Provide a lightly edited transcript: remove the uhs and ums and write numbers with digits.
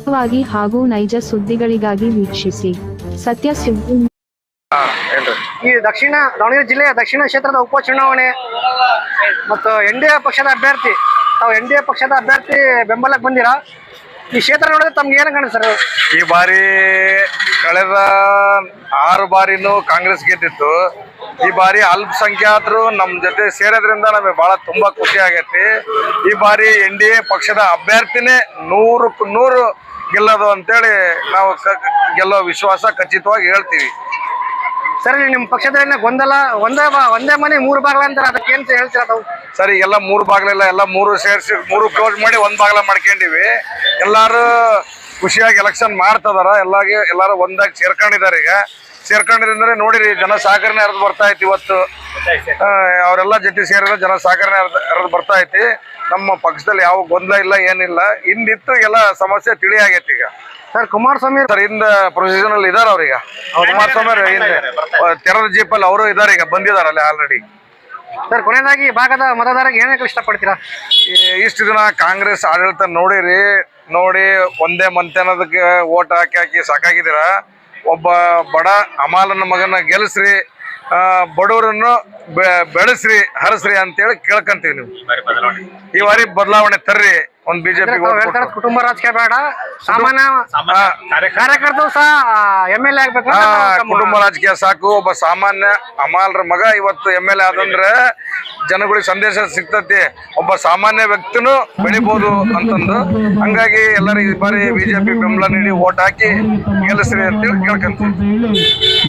ನಿರಂತರವಾಗಿ ಹಾಗೂ ನೈಜ ಸುದ್ದಿಗಳಿಗಾಗಿ ವೀಕ್ಷಿಸಿ ಸತ್ಯ ಸುದ್ದಿ. ಈ ದಕ್ಷಿಣ ದಾವಣಗೆರೆ ಜಿಲ್ಲೆಯ ದಕ್ಷಿಣ ಕ್ಷೇತ್ರದ ಉಪಚುನಾವಣೆ ಮತ್ತು NDA ಪಕ್ಷದ ಅಭ್ಯರ್ಥಿ ತಾವು NDA ಪಕ್ಷದ ಅಭ್ಯರ್ಥಿ ಬೆಂಬಲಕ್ಕೆ ಬಂದಿರಾ? ಈ ಕ್ಷೇತ್ರ ನೋಡಿದ್ರೆ ತಮ್ಗೆ ಏನು ಕಾಣುತ್ತೆ ಸರ್? ಈ ಬಾರಿ ಕಳೆದ 6 ಬಾರಿನೂ ಕಾಂಗ್ರೆಸ್ ಗೆದ್ದಿತ್ತು. ಈ ಬಾರಿ ಅಲ್ಪಸಂಖ್ಯಾತರು ನಮ್ಮ ಜೊತೆ ಸೇರೋದ್ರಿಂದ ನಮಗೆ ಬಹಳ ತುಂಬಾ ಖುಷಿ ಆಗೈತಿ. ಈ ಬಾರಿ NDA ಪಕ್ಷದ ಅಭ್ಯರ್ಥಿನೇ 100ಕ್ಕೆ 100 ಗೆಲ್ಲೋದು ಅಂತೇಳಿ ನಾವು ಗೆಲ್ಲೋ ವಿಶ್ವಾಸ ಖಚಿತವಾಗಿ ಹೇಳ್ತೀವಿ. ಸರ್, ನಿಮ್ಮ ಪಕ್ಷದಲ್ಲಿ ಗೊಂದಲ ಒಂದೇ ಮನೆ 3 ಬಾಗಿಲ ಅಂತಾರೆ, ಅದಕ್ಕೆ ಏನು ಹೇಳ್ತೀರಾ ತಾವು? ಸರಿ, ಎಲ್ಲ 3 ಬಾಗಿಲಿಲ್ಲ, ಎಲ್ಲ 3 ಸೇರಿಸಿ 3 ಕ್ಲೋಸ್ ಮಾಡಿ 1 ಬಾಗಿಲ ಮಾಡ್ಕೊಂಡಿವಿ. ಎಲ್ಲಾರು ಖುಷಿಯಾಗಿ ಎಲೆಕ್ಷನ್ ಮಾಡ್ತದಾರ. ಎಲ್ಲಾರು ಒಂದಾಗಿ ಸೇರ್ಕೊಂಡಿದ್ದಾರೆ. ಈಗ ಸೇರ್ಕೊಂಡಿದ್ರೆ ನೋಡಿರಿ, ಜನ ಸಾಗರಣೆ ಹರಿದು ಬರ್ತಾ ಐತಿ. ಇವತ್ತು ಅವರೆಲ್ಲ ಜೊತೆ ಸೇರಿದ್ರೆ ಜನ ಸಾಗರಣೆ ಹರಿದು ಬರ್ತಾ ಐತಿ. ನಮ್ಮ ಪಕ್ಷದಲ್ಲಿ ಯಾವ ಗೊಂದಲ ಇಲ್ಲ, ಏನಿಲ್ಲ. ಹಿಂದಿತ್ತು ಎಲ್ಲ ಸಮಸ್ಯೆ ತಿಳಿ ಆಗೈತಿ. ಈಗ ಸರ್, ಕುಮಾರಸ್ವಾಮಿ ಸರ್ ಹಿಂದ ಪ್ರೊಸೀಜನ್ ಅಲ್ಲಿ ಇದಾರ ಅವ್ರೀಗ. ಕುಮಾರಸ್ವಾಮಿ ಹಿಂದೆ ತೆರದ ಜೀಪಲ್ಲಿ ಅವರು ಇದಾರೆ, ಈಗ ಬಂದಿದಾರಲ್ಲಿ ಆಲ್ರೆಡಿ. ಸರ್, ಕೊನೆಯದಾಗಿ ಈ ಭಾಗದ ಮತದಾರರಿಗೆ ಏನಕ್ಕೆ ಇಷ್ಟಪಡ್ತೀರಾ? ಇಷ್ಟು ದಿನ ಕಾಂಗ್ರೆಸ್ ಆಡಳಿತ ನೋಡಿ ಒಂದೇ ಮಂತನದಕ್ಕೆ ಓಟ್ ಹಾಕಿ ಸಾಕಾಗಿದ್ದೀರ. ಒಬ್ಬ ಬಡ ಅಮಾಲನ ಮಗನ ಗೆಲ್ಸ್ರಿ, ಬಡವರನ್ನು ಬೆಳೆಸ್ರಿ, ಹರಸ್ರಿ ಅಂತೇಳಿ ಕೇಳ್ಕಂತೀವಿ. ನೀವು ಈ ಬಾರಿ ಬದಲಾವಣೆ ತರ್ರಿ. ಒಂದು ಬಿಜೆಪಿ ಕುಟುಂಬ ರಾಜಕೀಯ ಬೇಡ, ಸಾಮಾನ್ಯ ಕಾರ್ಯಕರ್ತರು ಸಹ MLA ಆಗ್ಬೇಕು. ಕುಟುಂಬ ರಾಜಕೀಯ ಸಾಕು. ಒಬ್ಬ ಸಾಮಾನ್ಯ ಅಮಾಲರ ಮಗ ಇವತ್ತು MLA ಆದಂದ್ರೆ ಜನಗಳಿಗೆ ಸಂದೇಶ ಸಿಗ್ತತಿ, ಒಬ್ಬ ಸಾಮಾನ್ಯ ವ್ಯಕ್ತಿನೂ ಬೆಳಿಬಹುದು ಅಂತಂದು. ಹಂಗಾಗಿ ಎಲ್ಲರೂ ಈ ಬಾರಿ ಬಿಜೆಪಿ ಬೆಂಬಲ ನೀಡಿ ಓಟ್ ಹಾಕಿ ಗೆಲ್ಲಿಸ್ರಿ ಅಂತೇಳಿ ಕೇಳ್ಕೊಂತೀವಿ.